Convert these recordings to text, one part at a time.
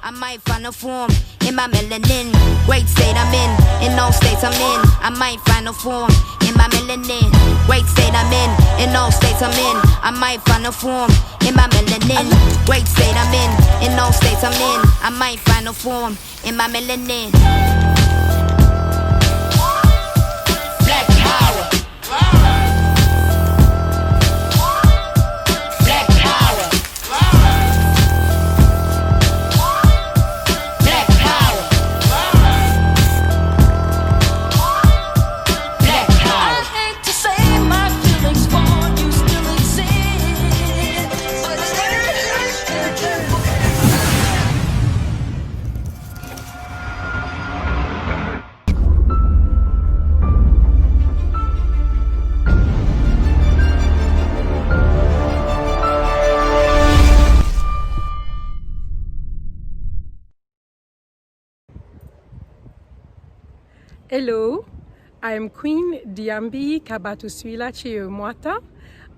I might find a form in my melanin. Great state I'm in all states I'm in. I might find a form in my melanin. Great state I'm in all states I'm in. I might find a form in my melanin. Great state I'm in all states I'm in. I might find a form in my melanin. Black power. Black power. Black power. Black power. I hate to say my feelings for you still exist, but Hello, I am Queen Diambi Kabatuswila Chiemwata.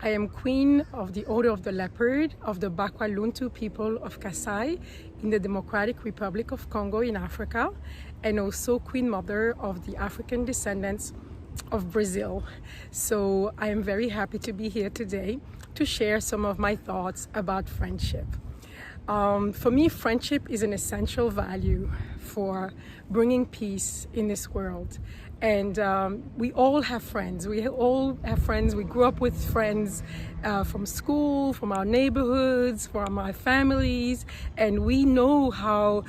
I am Queen of the Order of the Leopard of the Bakwa-Luntu people of Kasai in the Democratic Republic of Congo in Africa, and also Queen Mother of the African descendants of Brazil. So I am very happy to be here today to share some of my thoughts about friendship. For me, friendship is an essential value for bringing peace in this world. And we all have friends. We all have friends. We grew up with friends from school, from our neighborhoods, from our families. And we know how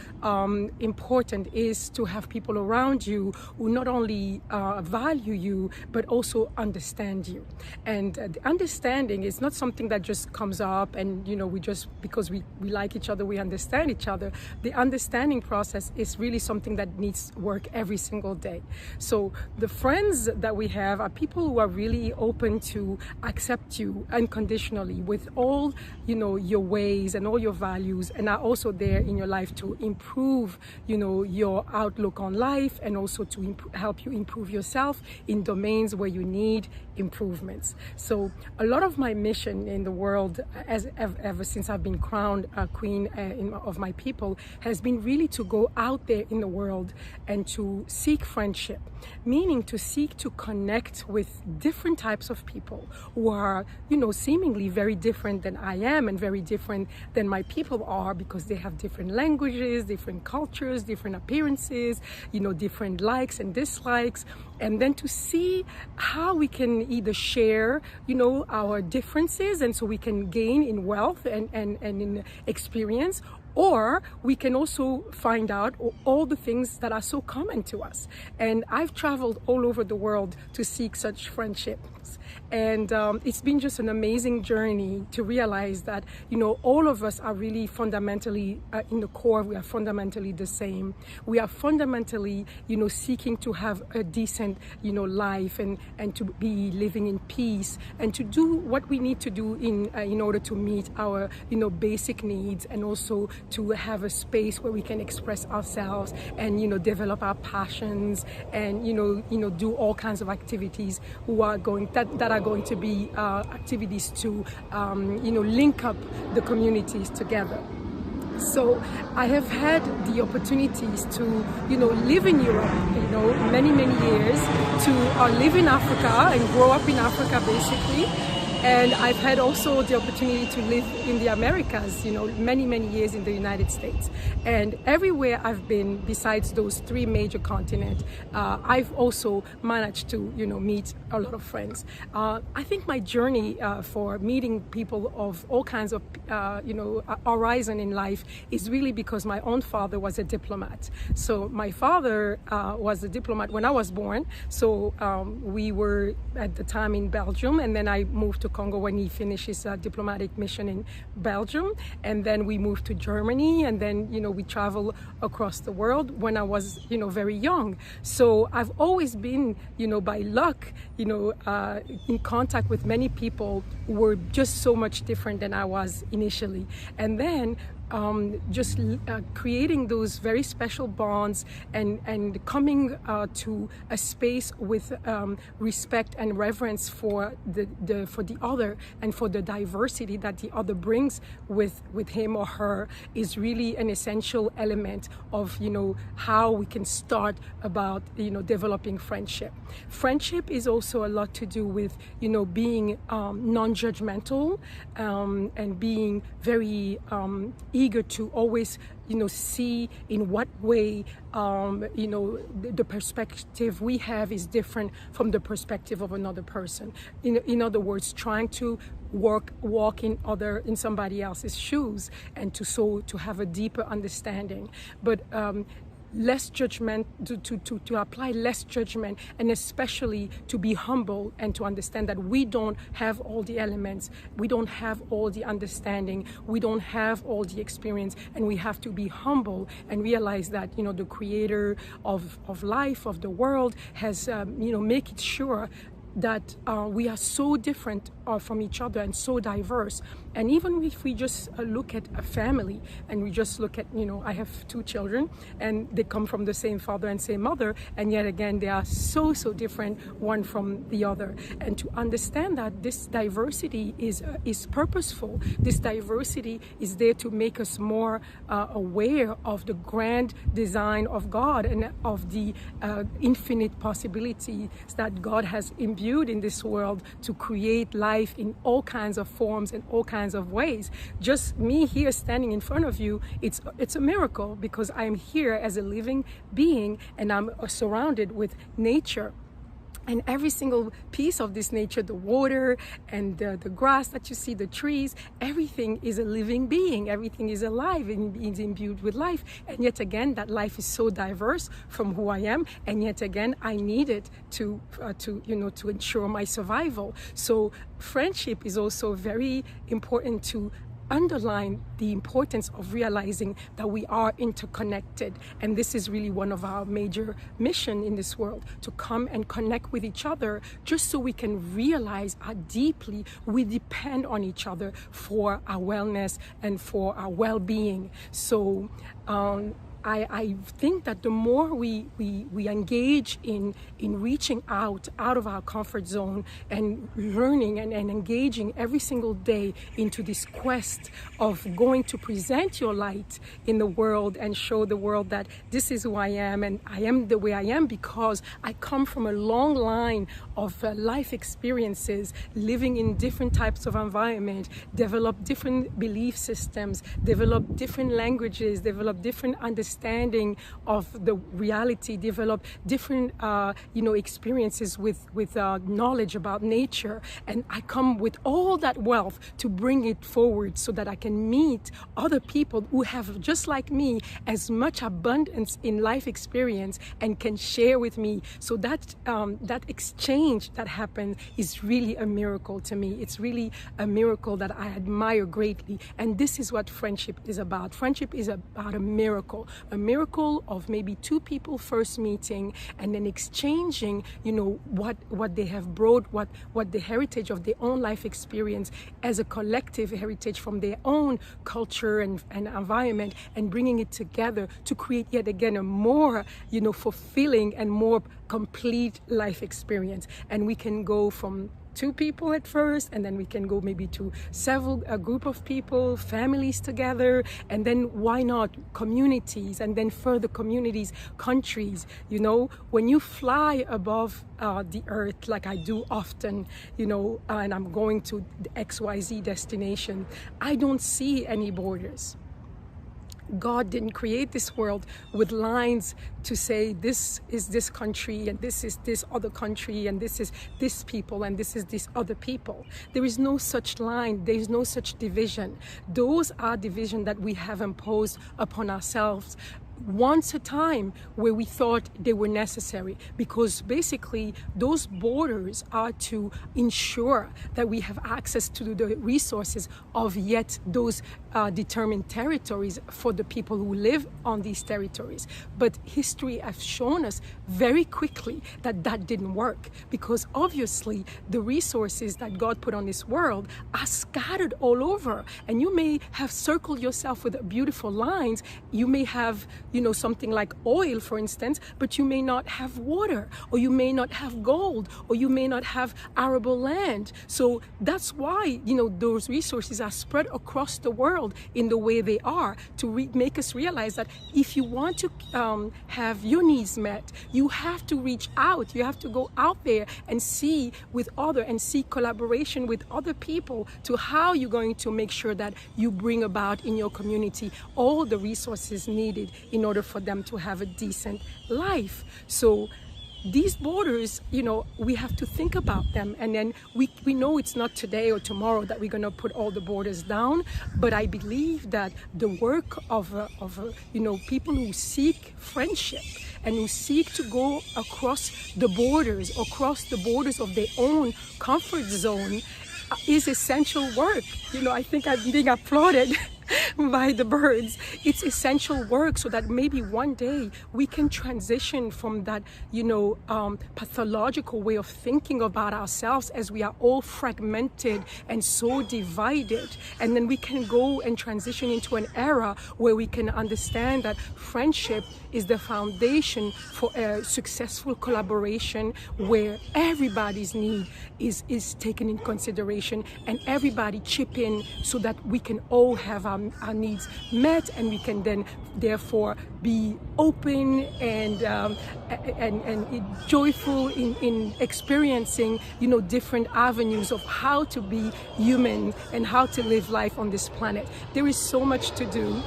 important it is to have people around you who not only value you, but also understand you. And the understanding is not something that just comes up and, we just, because we like each other, we understand each other. The understanding process is really something that needs work every single day. So the friends that we have are people who are really open to accept you unconditionally with all, your ways and all your values, and are also there in your life to improve, your outlook on life, and also to help you improve yourself in domains where you need improvements. So a lot of my mission in the world, ever since I've been crowned queen of my people, has been really to go out there in the world and to seek friendship, meaning to seek to connect with different types of people who are, seemingly very different than I am and very different than my people are, because they have different languages, different cultures, different appearances, different likes and dislikes. And then to see how we can either share, our differences, and so we can gain in wealth and in experience, or we can also find out all the things that are so common to us. And I've traveled all over the world to seek such friendships. And it's been just an amazing journey to realize that, all of us are really fundamentally, in the core, we are fundamentally the same. We are fundamentally, seeking to have a decent, life and to be living in peace and to do what we need to do in order to meet our, basic needs, and also to have a space where we can express ourselves and, develop our passions and, do all kinds of activities that are going to be activities to, link up the communities together. So I have had the opportunities to, live in Europe, many years, to live in Africa and grow up in Africa, basically. And I've had also the opportunity to live in the Americas, many years in the United States. And everywhere I've been, besides those three major continents, I've also managed to, meet a lot of friends. I think my journey for meeting people of all kinds of, horizon in life is really because my own father was a diplomat. So my father was a diplomat when I was born. So we were at the time in Belgium, and then I moved to Congo when he finished his diplomatic mission in Belgium, and then we moved to Germany, and then we traveled across the world when I was very young. So I've always been by luck in contact with many people who were just so much different than I was initially, and then creating those very special bonds and coming to a space with respect and reverence for the other and for the diversity that the other brings with him or her is really an essential element of how we can start about developing friendship. Friendship is also a lot to do with being non-judgmental and being very eager to always see in what way the perspective we have is different from the perspective of another person. In other words, trying to walk in somebody else's shoes and to have a deeper understanding, but less judgment, to apply less judgment, and especially to be humble and to understand that we don't have all the elements, we don't have all the understanding, we don't have all the experience, and we have to be humble and realize that the creator of life, of the world, has make it sure that we are so different from each other and so diverse. And even if we just look at a family and we just look at, I have 2 children and they come from the same father and same mother, and yet again they are so different one from the other. And to understand that this diversity is purposeful, this diversity is there to make us more aware of the grand design of God and of the infinite possibilities that God has imbued in this world to create life in all kinds of forms and all kinds of ways. Just me here standing in front of you, it's a miracle, because I'm here as a living being and I'm surrounded with nature. And every single piece of this nature, the water and the grass that you see, the trees, everything is a living being. Everything is alive and is imbued with life. And yet again, that life is so diverse from who I am. And yet again, I need it to ensure my survival. So friendship is also very important to underline the importance of realizing that we are interconnected. And this is really one of our major mission in this world, to come and connect with each other just so we can realize how deeply we depend on each other for our wellness and for our well-being. So I think that the more we engage in reaching out of our comfort zone and learning and engaging every single day into this quest of going to present your light in the world and show the world that this is who I am, and I am the way I am because I come from a long line of life experiences, living in different types of environment, develop different belief systems, develop different languages, develop different understanding of the reality, develop different experiences with knowledge about nature, and I come with all that wealth to bring it forward so that I can meet other people who have, just like me, as much abundance in life experience and can share with me. So that exchange that happened is really a miracle to me. It's really a miracle that I admire greatly, and this is what friendship is about. Friendship is about a miracle of maybe 2 people first meeting and then exchanging, what they have brought, what the heritage of their own life experience as a collective heritage from their own culture and environment, and bringing it together to create yet again a more, fulfilling and more complete life experience. And we can go from 2 people at first, and then we can go maybe to a group of people, families together, and then why not communities, and then further communities, countries. When you fly above the earth, like I do often, and I'm going to the XYZ destination, I don't see any borders. God didn't create this world with lines to say this is this country and this is this other country and this is this people and this is this other people. There is no such line. There is no such division. Those are divisions that we have imposed upon ourselves once a time where we thought they were necessary, because basically those borders are to ensure that we have access to the resources of yet those determined territories for the people who live on these territories. But history has shown us very quickly that that didn't work, because obviously the resources that God put on this world are scattered all over, and you may have circled yourself with beautiful lines. You may have, something like oil, for instance, but you may not have water, or you may not have gold, or you may not have arable land. So that's why, those resources are spread across the world in the way they are, to make us realize that if you want to have your needs met, you have to reach out. You have to go out there and see collaboration with other people to how you're going to make sure that you bring about in your community all the resources needed in order for them to have a decent life. So these borders, we have to think about them, and then we know it's not today or tomorrow that we're going to put all the borders down. But I believe that the work of people who seek friendship and who seek to go across the borders of their own comfort zone is essential work. I think I'm being applauded by the birds. It's essential work, so that maybe one day we can transition from that, pathological way of thinking about ourselves, as we are all fragmented and so divided. And then we can go and transition into an era where we can understand that friendship is the foundation for a successful collaboration, where everybody's need is taken in consideration and everybody chip in, so that we can all have our needs met, and we can then therefore be open and joyful in experiencing different avenues of how to be human and how to live life on this planet. There is so much to do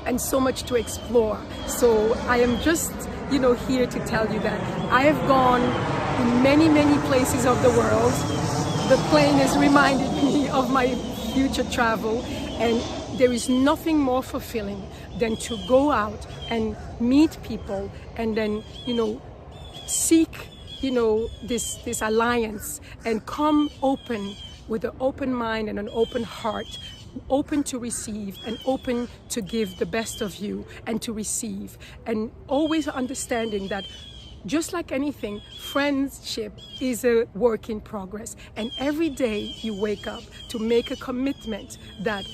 and so much to explore. So I am just here to tell you that I have gone in many places of the world. The plane has reminded me of my future travel, and there is nothing more fulfilling than to go out and meet people, and then seek this alliance, and come open with an open mind and an open heart, open to receive and open to give the best of you and to receive, and always understanding that just like anything, friendship is a work in progress, and every day you wake up to make a commitment that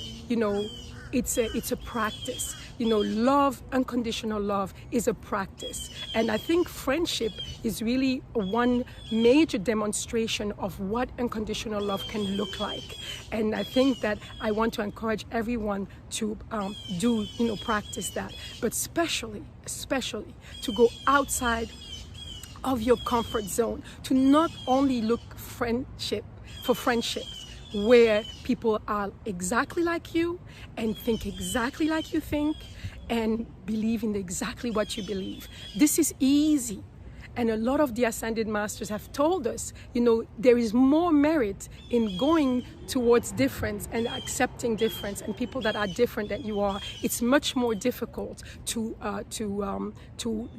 it's a practice. Love, unconditional love, is a practice. And I think friendship is really one major demonstration of what unconditional love can look like. And I think that I want to encourage everyone to practice that, but especially to go outside of your comfort zone, to not only look for friendships where people are exactly like you and think exactly like you think and believe in exactly what you believe. This is easy. And a lot of the Ascended Masters have told us, there is more merit in going towards difference and accepting difference and people that are different than you are. It's much more difficult to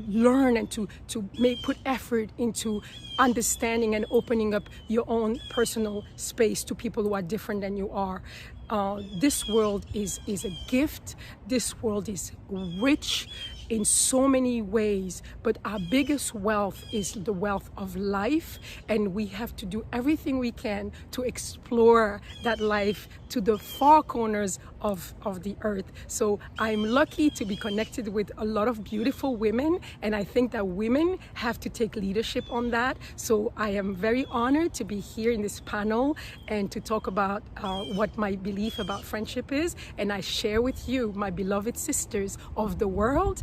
learn and to put effort into understanding and opening up your own personal space to people who are different than you are. This world is a gift. This world is rich in so many ways, but our biggest wealth is the wealth of life, and we have to do everything we can to explore that life to the far corners of the earth. So I'm lucky to be connected with a lot of beautiful women, and I think that women have to take leadership on that. So I am very honored to be here in this panel and to talk about what my belief about friendship is, and I share with you, my beloved sisters of the world,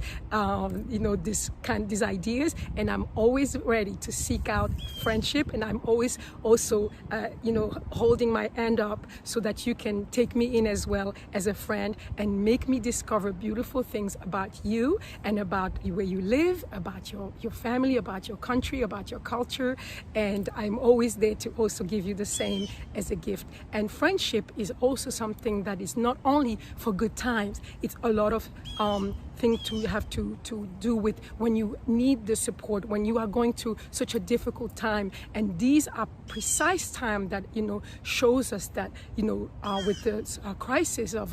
these ideas, and I'm always ready to seek out friendship, and I'm always also holding my hand up so that you can take me in as well as a friend and make me discover beautiful things about you and about where you live, about your family, about your country, about your culture, and I'm always there to also give you the same as a gift. And friendship is also something that is not only for good times, it's a lot of thing to have to do with when you need the support, when you are going through such a difficult time. And these are precise time that, you know, shows us that, you know, with the crisis of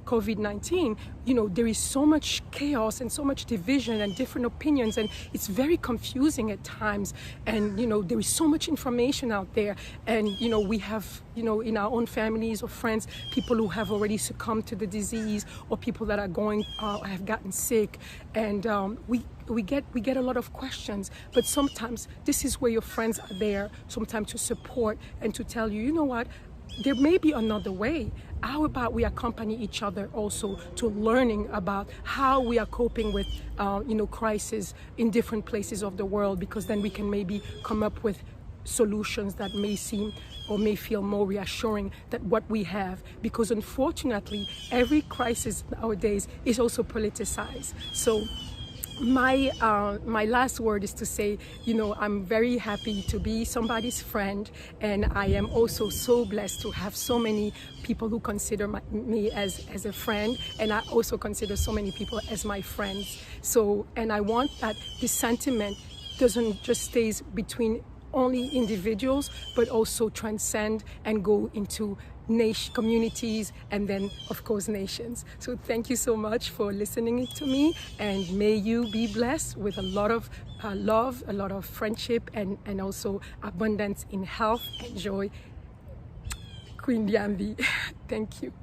COVID-19, you know, there is so much chaos and so much division and different opinions, and it's very confusing at times. And, you know, there is so much information out there, and, you know, we have, you know, in our own families or friends, people who have already succumbed to the disease, or people that are have gotten sick, and we get a lot of questions. But sometimes this is where your friends are there, sometimes to support and to tell you, you know what, there may be another way. How about we accompany each other also to learning about how we are coping with, you know, crisis in different places of the world, because then we can maybe come up with solutions that may seem or may feel more reassuring than what we have. Because unfortunately, every crisis nowadays is also politicized. So my last word is to say, you know, I'm very happy to be somebody's friend, and I am also so blessed to have so many people who consider me as a friend, and I also consider so many people as my friends. So, and I want that this sentiment doesn't just stays between only individuals, but also transcend and go into communities, and then of course nations. So thank you so much for listening to me, and may you be blessed with a lot of love, a lot of friendship, and also abundance in health and joy. Queen Diambi. Thank you.